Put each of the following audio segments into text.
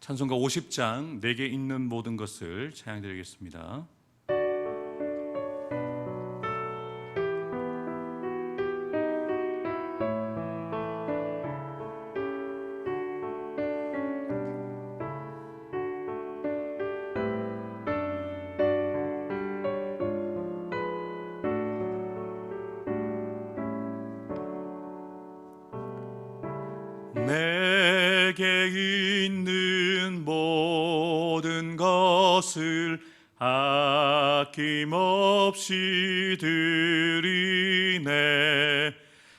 찬송가 50장 내게 있는 모든 것을 찬양드리겠습니다. 내게 있는 모든 것을 아낌없이 드리네.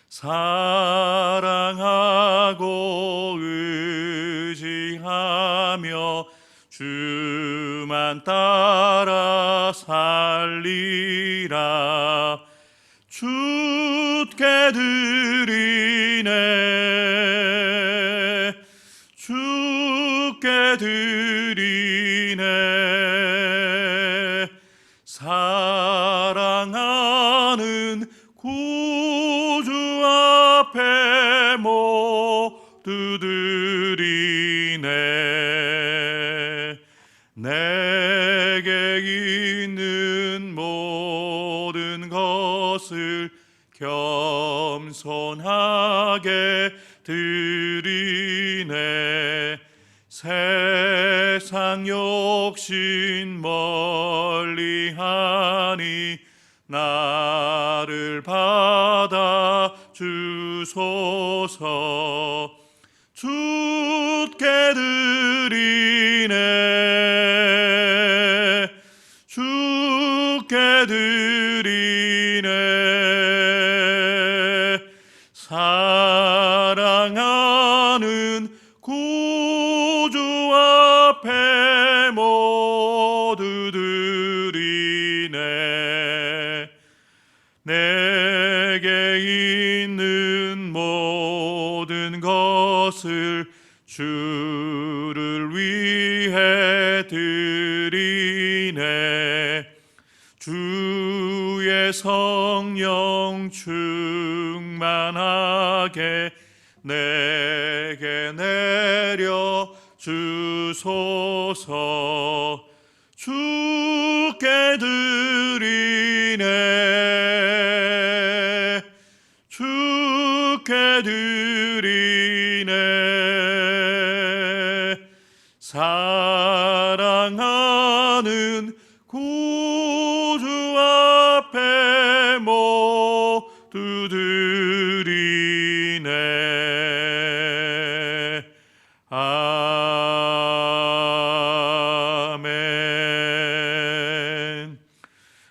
사랑하고 의지하며 주만 따라 살리라. 주께 드리네. 주께 드리네. 사랑하는 구주 앞에 모두 드리네. 내게 있는 모든 것을 겸손하게 드리네. 세상 욕심 멀리하니 나를 받아 주소서. 주께 드리네. 주께 드리네. 사랑하는 구주 앞에 모두 드리네. 내게 있는 모든 것을 주를 위해 드리네. 주의 성령 충만하게 내게 내려 주소서. 주께 드리네. 주께 드리네. 사랑하는 구주 앞에 모두 드리네. 아멘.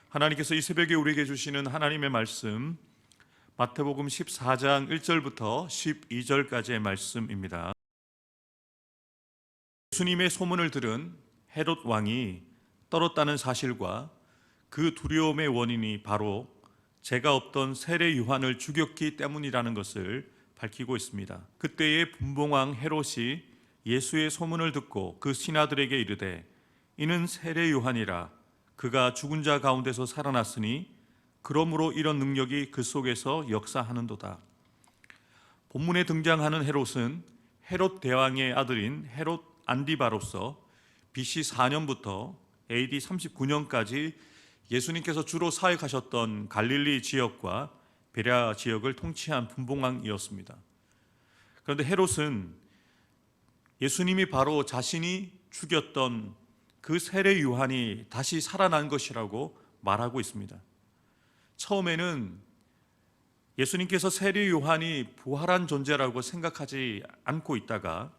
하나님께서 이 새벽에 우리에게 주시는 하나님의 말씀, 마태복음 14장 1절부터 12절까지의 말씀입니다. 예수님의 소문을 들은 헤롯 왕이 떨었다는 사실과 그 두려움의 원인이 바로 죄가 없던 세례 요한을 죽였기 때문이라는 것을 밝히고 있습니다. 그때의 분봉왕 헤롯이 예수의 소문을 듣고 그 신하들에게 이르되 이는 세례 요한이라. 그가 죽은 자 가운데서 살아났으니 그러므로 이런 능력이 그 속에서 역사하는도다. 본문에 등장하는 헤롯은 헤롯 대왕의 아들인 헤롯 안디바로서 BC 4년부터 AD 39년까지 예수님께서 주로 사역하셨던 갈릴리 지역과 베레아 지역을 통치한 분봉왕이었습니다. 그런데 헤롯은 예수님이 바로 자신이 죽였던 그 세례 요한이 다시 살아난 것이라고 말하고 있습니다. 처음에는 예수님께서 세례 요한이 부활한 존재라고 생각하지 않고 있다가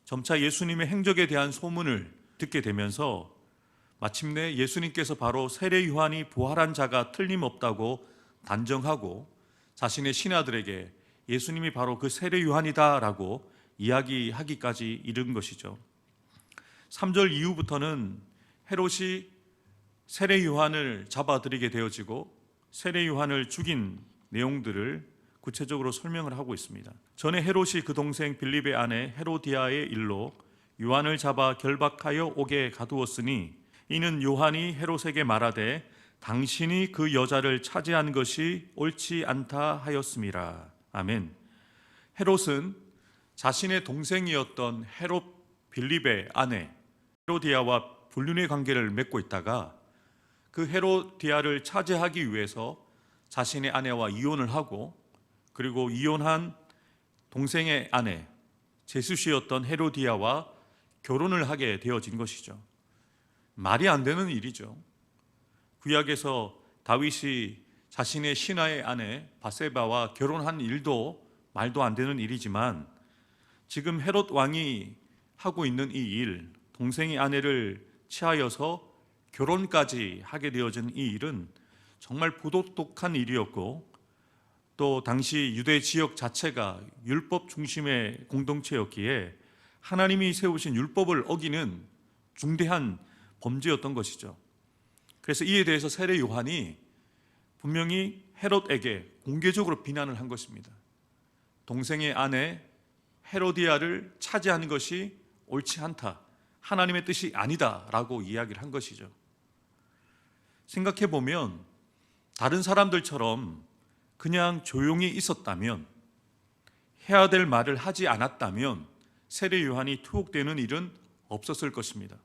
점차 예수님의 행적에 대한 소문을 듣게 되면서 마침내 예수님께서 바로 세례 요한이 부활한 자가 틀림없다고 단정하고 자신의 신하들에게 예수님이 바로 그 세례 요한이다라고 이야기하기까지 이른 것이죠. 3절 이후부터는 헤롯이 세례 요한을 잡아들이게 되어지고 세례 요한을 죽인 내용들을 구체적으로 설명을 하고 있습니다. 전에 헤롯이 그 동생 빌립의 아내 헤로디아의 일로 요한을 잡아 결박하여 옥에 가두었으니 이는 요한이 헤롯에게 말하되 당신이 그 여자를 차지한 것이 옳지 않다 하였음이라. 아멘. 헤롯은 자신의 동생이었던 헤롯 빌립의 아내 헤로디아와 불륜의 관계를 맺고 있다가 그 헤로디아를 차지하기 위해서 자신의 아내와 이혼을 하고, 그리고 이혼한 동생의 아내 제수시였던 헤로디아와 결혼을 하게 되어진 것이죠. 말이 안 되는 일이죠. 구약에서 다윗이 자신의 신하의 아내 바세바와 결혼한 일도 말도 안 되는 일이지만, 지금 헤롯 왕이 하고 있는 이 일, 동생의 아내를 취하여서 결혼까지 하게 되어진 이 일은 정말 부도덕한 일이었고, 또 당시 유대 지역 자체가 율법 중심의 공동체였기에 하나님이 세우신 율법을 어기는 중대한 범죄였던 것이죠. 그래서 이에 대해서 세례 요한이 분명히 헤롯에게 공개적으로 비난을 한 것입니다. 동생의 아내 헤로디아를 차지하는 것이 옳지 않다, 하나님의 뜻이 아니다 라고 이야기를 한 것이죠. 생각해 보면 다른 사람들처럼 그냥 조용히 있었다면, 해야 될 말을 하지 않았다면 세례 요한이 투옥되는 일은 없었을 것입니다.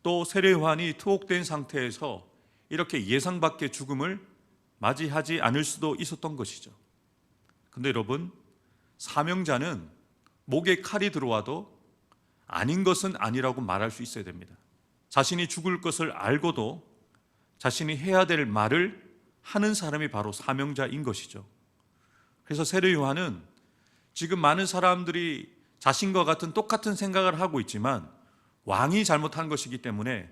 또 세례 요한이 투옥된 상태에서 이렇게 예상 밖의 죽음을 맞이하지 않을 수도 있었던 것이죠. 근데 여러분, 사명자는 목에 칼이 들어와도 아닌 것은 아니라고 말할 수 있어야 됩니다. 자신이 죽을 것을 알고도 자신이 해야 될 말을 하는 사람이 바로 사명자인 것이죠. 그래서 세례 요한은 지금 많은 사람들이 자신과 같은 똑같은 생각을 하고 있지만 왕이 잘못한 것이기 때문에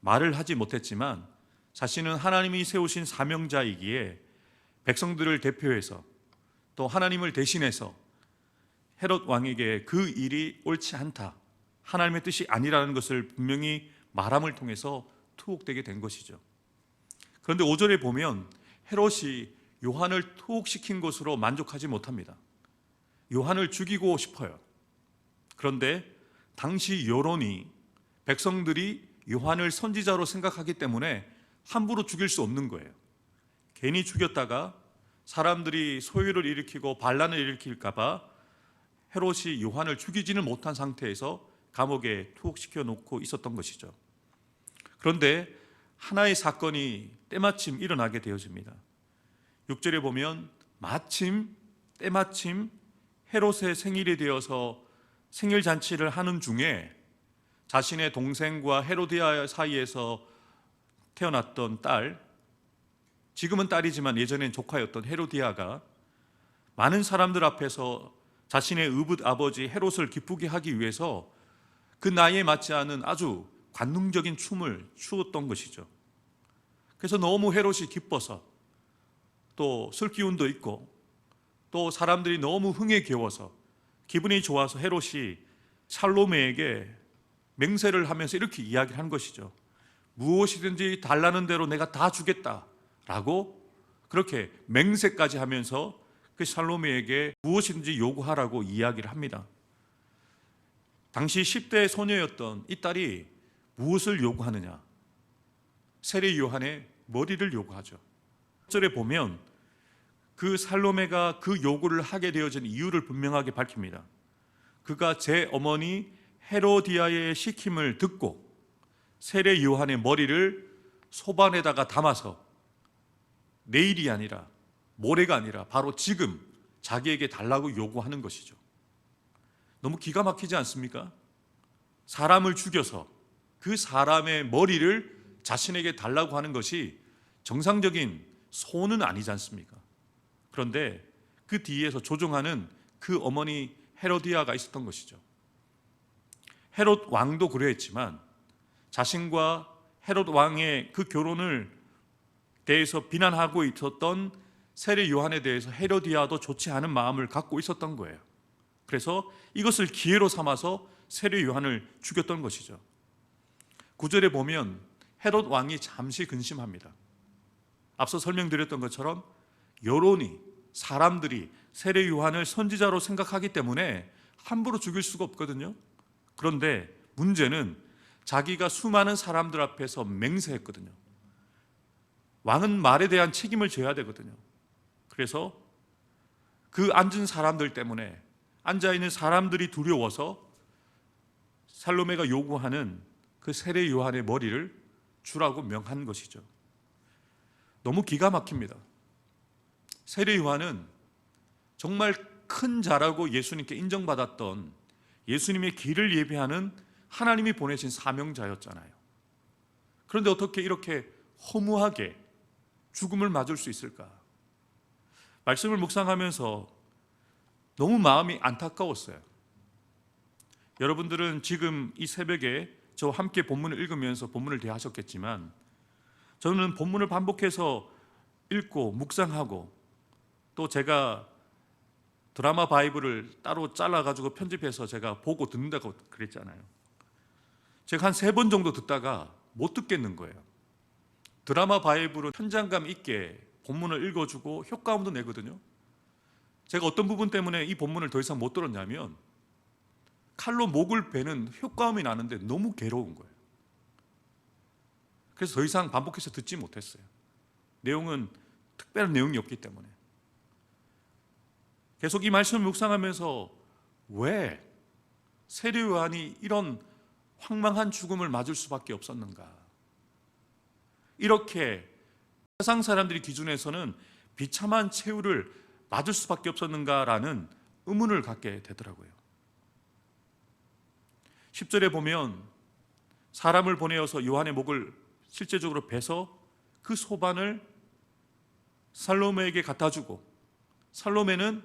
말을 하지 못했지만, 자신은 하나님이 세우신 사명자이기에 백성들을 대표해서 또 하나님을 대신해서 헤롯 왕에게 그 일이 옳지 않다, 하나님의 뜻이 아니라는 것을 분명히 말함을 통해서 투옥되게 된 것이죠. 그런데 5절에 보면 헤롯이 요한을 투옥시킨 것으로 만족하지 못합니다. 요한을 죽이고 싶어요. 그런데 당시 여론이, 백성들이 요한을 선지자로 생각하기 때문에 함부로 죽일 수 없는 거예요. 괜히 죽였다가 사람들이 소요를 일으키고 반란을 일으킬까 봐 헤롯이 요한을 죽이지는 못한 상태에서 감옥에 투옥시켜 놓고 있었던 것이죠. 그런데 하나의 사건이 때마침 일어나게 되어집니다. 6절에 보면 때마침 헤롯의 생일이 되어서 생일 잔치를 하는 중에 자신의 동생과 헤로디아 사이에서 태어났던 딸, 지금은 딸이지만 예전엔 조카였던 헤로디아가 많은 사람들 앞에서 자신의 의붓 아버지 헤롯을 기쁘게 하기 위해서 그 나이에 맞지 않은 아주 관능적인 춤을 추었던 것이죠. 그래서 너무 헤롯이 기뻐서, 또 슬기운도 있고, 또 사람들이 너무 흥에 겨워서 기분이 좋아서 헤롯이 살로메에게 맹세를 하면서 이렇게 이야기를 한 것이죠. 무엇이든지 달라는 대로 내가 다 주겠다라고 그렇게 맹세까지 하면서 그 살로메에게 무엇이든지 요구하라고 이야기를 합니다. 당시 10대 소녀였던 이 딸이 무엇을 요구하느냐? 세례 요한의 머리를 요구하죠. 1절에 보면 그 살로메가 그 요구를 하게 되어진 이유를 분명하게 밝힙니다. 그가 제 어머니 헤로디아의 시킴을 듣고 세례 요한의 머리를 소반에다가 담아서 내일이 아니라, 모레가 아니라 바로 지금 자기에게 달라고 요구하는 것이죠. 너무 기가 막히지 않습니까? 사람을 죽여서 그 사람의 머리를 자신에게 달라고 하는 것이 정상적인 소는 아니지 않습니까? 그런데 그 뒤에서 조종하는 그 어머니 헤로디아가 있었던 것이죠. 헤롯 왕도 그러했지만 자신과 헤롯 왕의 그 결혼을 대해서 비난하고 있었던 세례 요한에 대해서 헤로디아도 좋지 않은 마음을 갖고 있었던 거예요. 그래서 이것을 기회로 삼아서 세례 요한을 죽였던 것이죠. 9절에 보면 헤롯 왕이 잠시 근심합니다. 앞서 설명드렸던 것처럼 여론이, 사람들이 세례 요한을 선지자로 생각하기 때문에 함부로 죽일 수가 없거든요. 그런데 문제는 자기가 수많은 사람들 앞에서 맹세했거든요. 왕은 말에 대한 책임을 져야 되거든요. 그래서 그 앉은 사람들 때문에, 앉아있는 사람들이 두려워서 살로메가 요구하는 그 세례 요한의 머리를 주라고 명한 것이죠. 너무 기가 막힙니다. 세례 요한은 정말 큰 자라고 예수님께 인정받았던 예수님의 길을 예비하는 하나님이 보내신 사명자였잖아요. 그런데 어떻게 이렇게 허무하게 죽음을 맞을 수 있을까? 말씀을 묵상하면서 너무 마음이 안타까웠어요. 여러분들은 지금 이 새벽에 저와 함께 본문을 읽으면서 본문을 대하셨겠지만, 저는 본문을 반복해서 읽고 묵상하고, 또 제가 드라마 바이블을 따로 잘라가지고 편집해서 제가 보고 듣는다고 그랬잖아요. 제가 한 3번 정도 듣다가 못 듣겠는 거예요. 드라마 바이블은 현장감 있게 본문을 읽어주고 효과음도 내거든요. 제가 어떤 부분 때문에 이 본문을 더 이상 못 들었냐면, 칼로 목을 베는 효과음이 나는데 너무 괴로운 거예요. 그래서 더 이상 반복해서 듣지 못했어요. 내용은 특별한 내용이 없기 때문에. 계속 이 말씀을 묵상하면서 왜 세례 요한이 이런 황망한 죽음을 맞을 수밖에 없었는가? 이렇게 세상 사람들이 기준에서는 비참한 최후를 맞을 수밖에 없었는가라는 의문을 갖게 되더라고요. 10절에 보면 사람을 보내어서 요한의 목을 실제적으로 베서 그 소반을 살로메에게 갖다 주고, 살로메는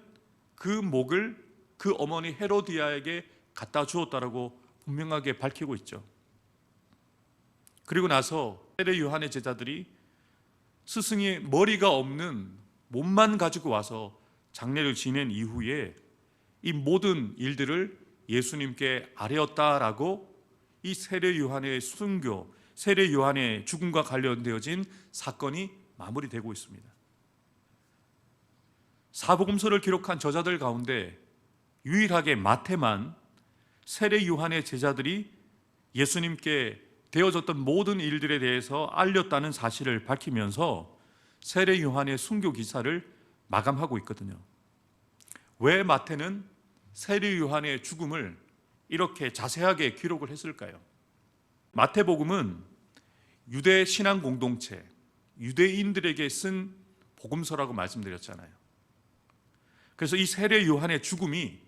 그 목을 그 어머니 헤로디아에게 갖다 주었다라고 분명하게 밝히고 있죠. 그리고 나서 세례 요한의 제자들이 스승의 머리가 없는 몸만 가지고 와서 장례를 지낸 이후에 이 모든 일들을 예수님께 아뢰었다라고 이 세례 요한의 순교, 세례 요한의 죽음과 관련되어진 사건이 마무리되고 있습니다. 사복음서를 기록한 저자들 가운데 유일하게 마태만 세례 요한의 제자들이 예수님께 되어졌던 모든 일들에 대해서 알렸다는 사실을 밝히면서 세례 요한의 순교 기사를 마감하고 있거든요. 왜 마태는 세례 요한의 죽음을 이렇게 자세하게 기록을 했을까요? 마태복음은 유대 신앙 공동체, 유대인들에게 쓴 복음서라고 말씀드렸잖아요. 그래서 이 세례 요한의 죽음이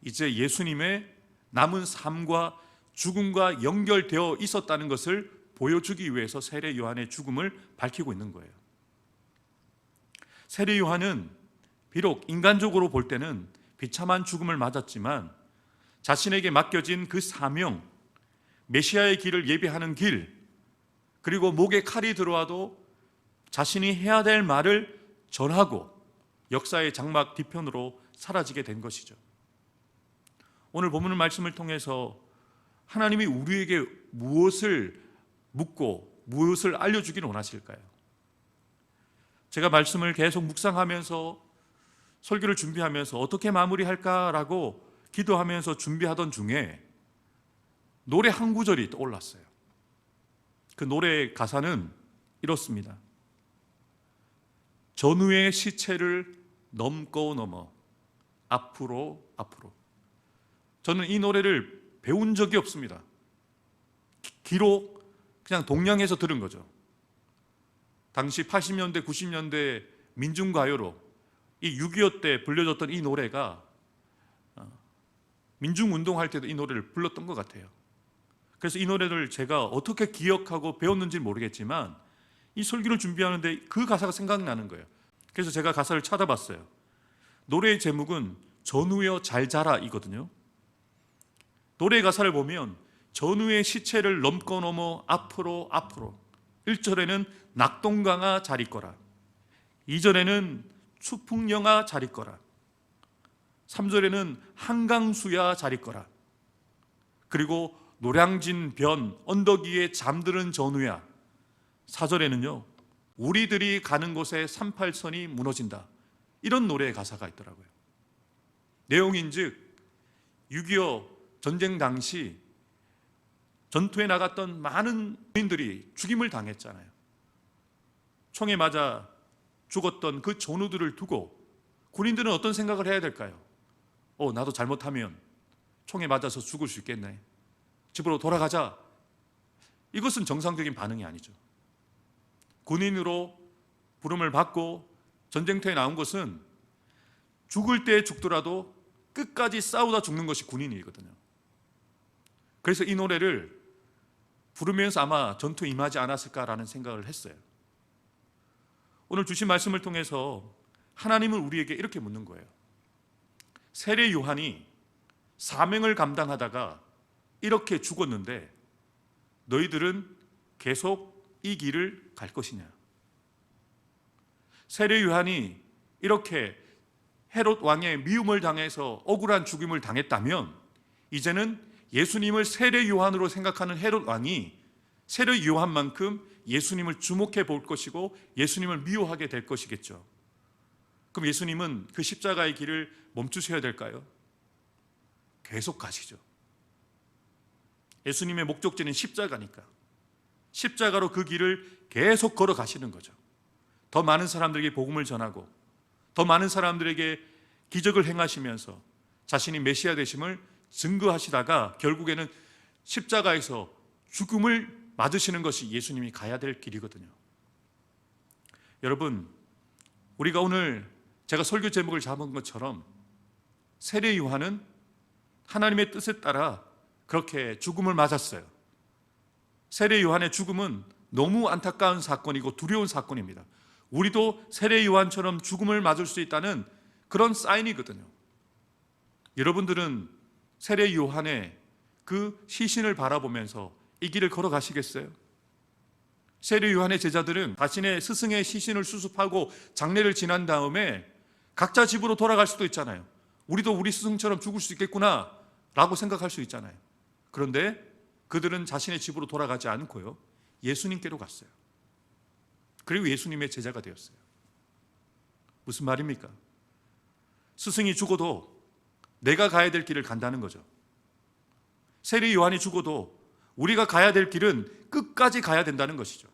이제 예수님의 남은 삶과 죽음과 연결되어 있었다는 것을 보여주기 위해서 세례 요한의 죽음을 밝히고 있는 거예요. 세례 요한은 비록 인간적으로 볼 때는 비참한 죽음을 맞았지만 자신에게 맡겨진 그 사명, 메시아의 길을 예비하는 길, 그리고 목에 칼이 들어와도 자신이 해야 될 말을 전하고 역사의 장막 뒤편으로 사라지게 된 것이죠. 오늘 본문 말씀을 통해서 하나님이 우리에게 무엇을 묻고 무엇을 알려주기를 원하실까요? 제가 말씀을 계속 묵상하면서 설교를 준비하면서 어떻게 마무리할까라고 기도하면서 준비하던 중에 노래 한 구절이 떠올랐어요. 그 노래의 가사는 이렇습니다. 전후의 시체를 넘고 넘어 앞으로 앞으로. 저는 이 노래를 배운 적이 없습니다. 기록 그냥 동양에서 들은 거죠. 당시 80년대 90년대 민중가요로 이 6.25 때 불려졌던 이 노래가 민중운동할 때도 이 노래를 불렀던 것 같아요. 그래서 이 노래를 제가 어떻게 기억하고 배웠는지 모르겠지만 이 설교를 준비하는데 그 가사가 생각나는 거예요. 그래서 제가 가사를 찾아봤어요. 노래의 제목은 전우여 잘 자라 이거든요. 노래 가사를 보면 전우의 시체를 넘고 넘어 앞으로 앞으로. 1절에는 낙동강아 잘 있거라. 2절에는 추풍령아 잘 있거라. 3절에는 한강수야 잘 있거라. 그리고 노량진 변 언덕 위에 잠드는 전우야. 4절에는요 우리들이 가는 곳에 38선이 무너진다. 이런 노래의 가사가 있더라고요. 내용인즉 6.25 전쟁 당시 전투에 나갔던 많은 군인들이 죽임을 당했잖아요. 총에 맞아 죽었던 그 전우들을 두고 군인들은 어떤 생각을 해야 될까요? 나도 잘못하면 총에 맞아서 죽을 수 있겠네. 집으로 돌아가자. 이것은 정상적인 반응이 아니죠. 군인으로 부름을 받고 전쟁터에 나온 것은 죽을 때 죽더라도 끝까지 싸우다 죽는 것이 군인이거든요. 그래서 이 노래를 부르면서 아마 전투에 임하지 않았을까라는 생각을 했어요. 오늘 주신 말씀을 통해서 하나님은 우리에게 이렇게 묻는 거예요. 세례 요한이 사명을 감당하다가 이렇게 죽었는데 너희들은 계속 이 길을 갈 것이냐? 세례 요한이 이렇게 헤롯 왕의 미움을 당해서 억울한 죽임을 당했다면 이제는 예수님을 세례 요한으로 생각하는 헤롯 왕이 세례 요한만큼 예수님을 주목해 볼 것이고 예수님을 미워하게 될 것이겠죠. 그럼 예수님은 그 십자가의 길을 멈추셔야 될까요? 계속 가시죠. 예수님의 목적지는 십자가니까 십자가로 그 길을 계속 걸어가시는 거죠. 더 많은 사람들에게 복음을 전하고 더 많은 사람들에게 기적을 행하시면서 자신이 메시아 되심을 증거하시다가 결국에는 십자가에서 죽음을 맞으시는 것이 예수님이 가야 될 길이거든요. 여러분, 우리가 오늘 제가 설교 제목을 잡은 것처럼 세례 요한은 하나님의 뜻에 따라 그렇게 죽음을 맞았어요. 세례 요한의 죽음은 너무 안타까운 사건이고 두려운 사건입니다. 우리도 세례 요한처럼 죽음을 맞을 수 있다는 그런 사인이거든요. 여러분들은 세례 요한의 그 시신을 바라보면서 이 길을 걸어가시겠어요? 세례 요한의 제자들은 자신의 스승의 시신을 수습하고 장례를 지난 다음에 각자 집으로 돌아갈 수도 있잖아요. 우리도 우리 스승처럼 죽을 수 있겠구나 라고 생각할 수 있잖아요. 그런데 그들은 자신의 집으로 돌아가지 않고요, 예수님께로 갔어요. 그리고 예수님의 제자가 되었어요. 무슨 말입니까? 스승이 죽어도 내가 가야 될 길을 간다는 거죠. 세례 요한이 죽어도 우리가 가야 될 길은 끝까지 가야 된다는 것이죠.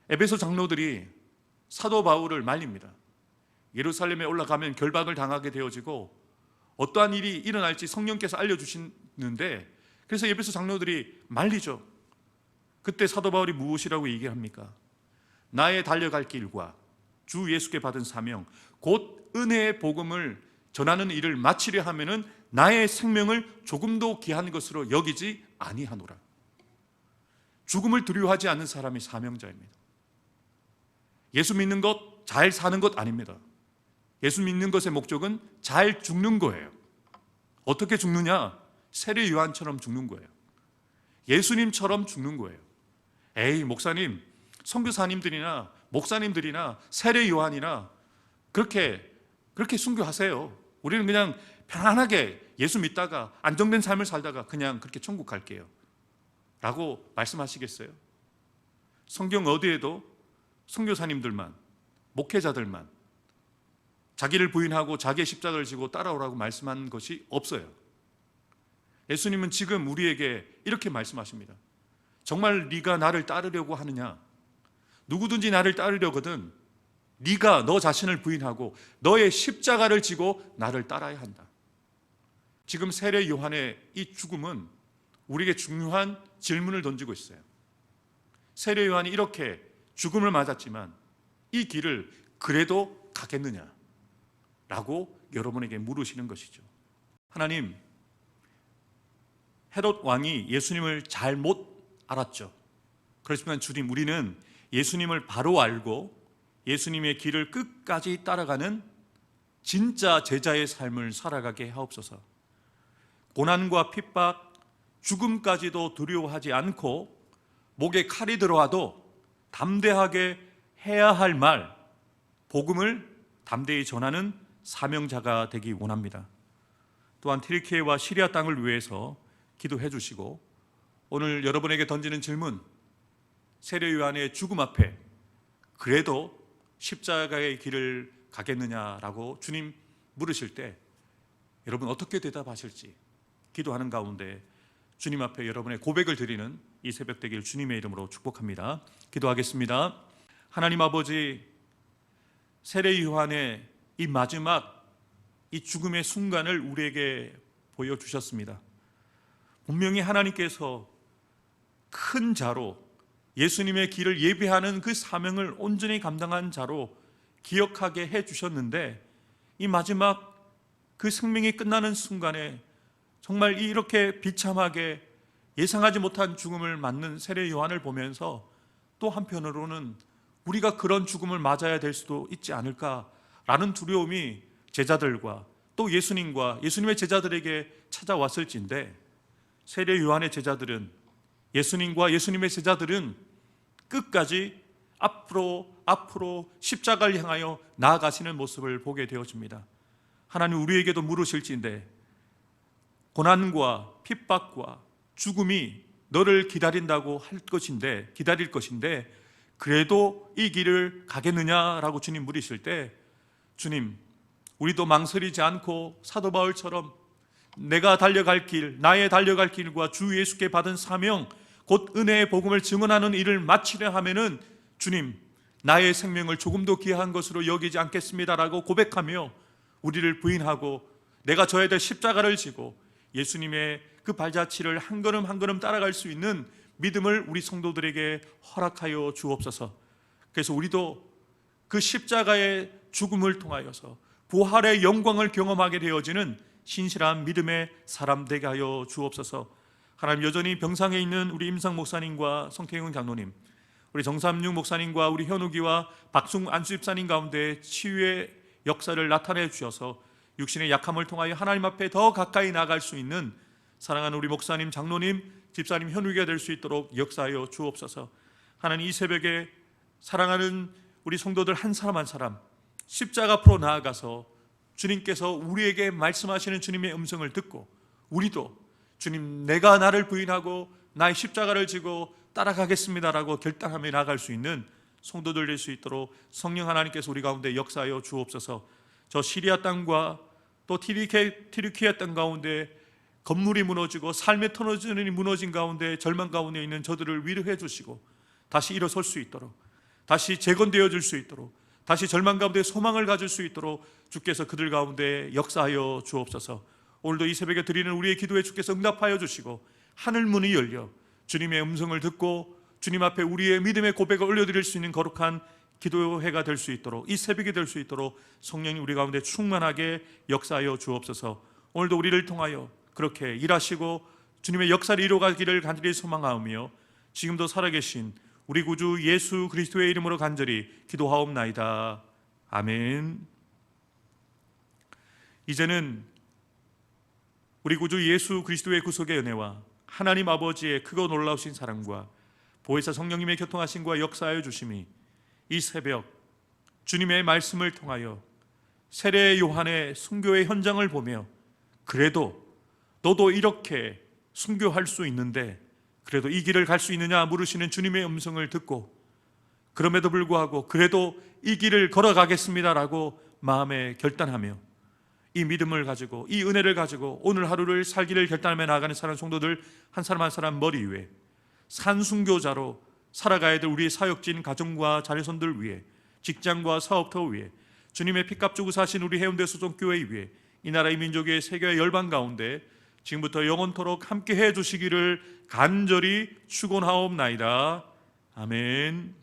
에베소 장로들이 사도 바울을 말립니다. 예루살렘에 올라가면 결박을 당하게 되어지고 어떠한 일이 일어날지 성령께서 알려주시는데, 그래서 에베소 장로들이 말리죠. 그때 사도 바울이 무엇이라고 얘기합니까? 나의 달려갈 길과 주 예수께 받은 사명 곧 은혜의 복음을 전하는 일을 마치려 하면은 나의 생명을 조금도 귀한 것으로 여기지 아니하노라. 죽음을 두려워하지 않는 사람이 사명자입니다. 예수 믿는 것, 잘 사는 것 아닙니다. 예수 믿는 것의 목적은 잘 죽는 거예요. 어떻게 죽느냐? 세례 요한처럼 죽는 거예요. 예수님처럼 죽는 거예요. 에이, 목사님, 선교사님들이나 목사님들이나 세례 요한이나 그렇게 순교하세요. 우리는 그냥 편안하게 예수 믿다가 안정된 삶을 살다가 그냥 그렇게 천국 갈게요 라고 말씀하시겠어요? 성경 어디에도 선교사님들만, 목회자들만 자기를 부인하고 자기의 십자가를 지고 따라오라고 말씀한 것이 없어요. 예수님은 지금 우리에게 이렇게 말씀하십니다. 정말 네가 나를 따르려고 하느냐? 누구든지 나를 따르려거든 네가 너 자신을 부인하고 너의 십자가를 지고 나를 따라야 한다. 지금 세례 요한의 이 죽음은 우리에게 중요한 질문을 던지고 있어요. 세례 요한이 이렇게 죽음을 맞았지만 이 길을 그래도 가겠느냐? 라고 여러분에게 물으시는 것이죠. 하나님, 헤롯 왕이 예수님을 잘못 알았죠. 그렇지만 주님, 우리는 예수님을 바로 알고 예수님의 길을 끝까지 따라가는 진짜 제자의 삶을 살아가게 하옵소서. 고난과 핍박, 죽음까지도 두려워하지 않고 목에 칼이 들어와도 담대하게 해야 할 말, 복음을 담대히 전하는 사명자가 되기 원합니다. 또한 튀르키예와 시리아 땅을 위해서 기도해 주시고, 오늘 여러분에게 던지는 질문, 세례 요한의 죽음 앞에 그래도 십자가의 길을 가겠느냐라고 주님 물으실 때 여러분 어떻게 대답하실지 기도하는 가운데 주님 앞에 여러분의 고백을 드리는 이 새벽 되길 주님의 이름으로 축복합니다. 기도하겠습니다. 하나님 아버지, 세례 요한의 이 마지막 이 죽음의 순간을 우리에게 보여주셨습니다. 분명히 하나님께서 큰 자로 예수님의 길을 예비하는 그 사명을 온전히 감당한 자로 기억하게 해주셨는데, 이 마지막 그 생명이 끝나는 순간에 정말 이렇게 비참하게 예상하지 못한 죽음을 맞는 세례 요한을 보면서 또 한편으로는 우리가 그런 죽음을 맞아야 될 수도 있지 않을까라는 두려움이 제자들과 또 예수님과 예수님의 제자들에게 찾아왔을진데, 세례 요한의 제자들은, 예수님과 예수님의 제자들은 끝까지 앞으로 십자가를 향하여 나아가시는 모습을 보게 되어집니다. 하나님 우리에게도 물으실진데, 고난과 핍박과 죽음이 너를 기다린다고 기다릴 것인데 그래도 이 길을 가겠느냐라고 주님 물으실 때, 주님, 우리도 망설이지 않고 사도 바울처럼 내가 달려갈 길, 나의 달려갈 길과 주 예수께 받은 사명, 곧 은혜의 복음을 증언하는 일을 마치려 하면은 주님, 나의 생명을 조금도 귀한 것으로 여기지 않겠습니다라고 고백하며 우리를 부인하고 내가 져야 될 십자가를 지고 예수님의 그 발자취를 한 걸음 한 걸음 따라갈 수 있는 믿음을 우리 성도들에게 허락하여 주옵소서. 그래서 우리도 그 십자가의 죽음을 통하여서 부활의 영광을 경험하게 되어지는 신실한 믿음의 사람 되게 하여 주옵소서. 하나님, 여전히 병상에 있는 우리 임상 목사님과 성태용 장로님, 우리 정삼육 목사님과 우리 현욱이와 박승 안수 집사님 가운데 치유의 역사를 나타내 주셔서 육신의 약함을 통하여 하나님 앞에 더 가까이 나갈 수 있는 사랑하는 우리 목사님, 장로님, 집사님, 현욱이가 될 수 있도록 역사하여 주옵소서. 하나님, 이 새벽에 사랑하는 우리 성도들 한 사람 한 사람 십자가 앞으로 나아가서 주님께서 우리에게 말씀하시는 주님의 음성을 듣고 우리도 주님, 내가 나를 부인하고 나의 십자가를 지고 따라가겠습니다라고 결단하며 나아갈 수 있는 성도들 될 수 있도록 성령 하나님께서 우리 가운데 역사하여 주옵소서. 저 시리아 땅과 또 티르키예 땅 가운데 건물이 무너지고 삶의 터전이 무너진 가운데 절망 가운데 있는 저들을 위로해 주시고 다시 일어설 수 있도록, 다시 재건되어 줄 수 있도록, 다시 절망 가운데 소망을 가질 수 있도록 주께서 그들 가운데 역사하여 주옵소서. 오늘도 이 새벽에 드리는 우리의 기도에 주께서 응답하여 주시고 하늘 문이 열려 주님의 음성을 듣고 주님 앞에 우리의 믿음의 고백을 올려드릴 수 있는 거룩한 기도회가 될 수 있도록, 이 새벽이 될 수 있도록 성령님 우리 가운데 충만하게 역사하여 주옵소서. 오늘도 우리를 통하여 그렇게 일하시고 주님의 역사를 이루어가기를 간절히 소망하오며 지금도 살아계신 우리 구주 예수 그리스도의 이름으로 간절히 기도하옵나이다. 아멘. 이제는 우리 구주 예수 그리스도의 구속의 은혜와 하나님 아버지의 크고 놀라우신 사랑과 보혜사 성령님의 교통하심과 역사하여 주심이 이 새벽 주님의 말씀을 통하여 세례 요한의 순교의 현장을 보며 그래도 너도 이렇게 순교할 수 있는데 그래도 이 길을 갈 수 있느냐 물으시는 주님의 음성을 듣고 그럼에도 불구하고 그래도 이 길을 걸어가겠습니다라고 마음에 결단하며 이 믿음을 가지고 이 은혜를 가지고 오늘 하루를 살기를 결단하며 나아가는 사랑 성도들 한 사람 한 사람 머리 위에 산순교자로 살아가야 될 우리의 사역진 가정과 자녀손들 위에, 직장과 사업터 위에, 주님의 피값 주고 사신 우리 해운대 수종교회 위에, 이 나라의 민족의 세계의 열방 가운데 지금부터 영원토록 함께 해 주시기를 간절히 축원하옵나이다. 아멘.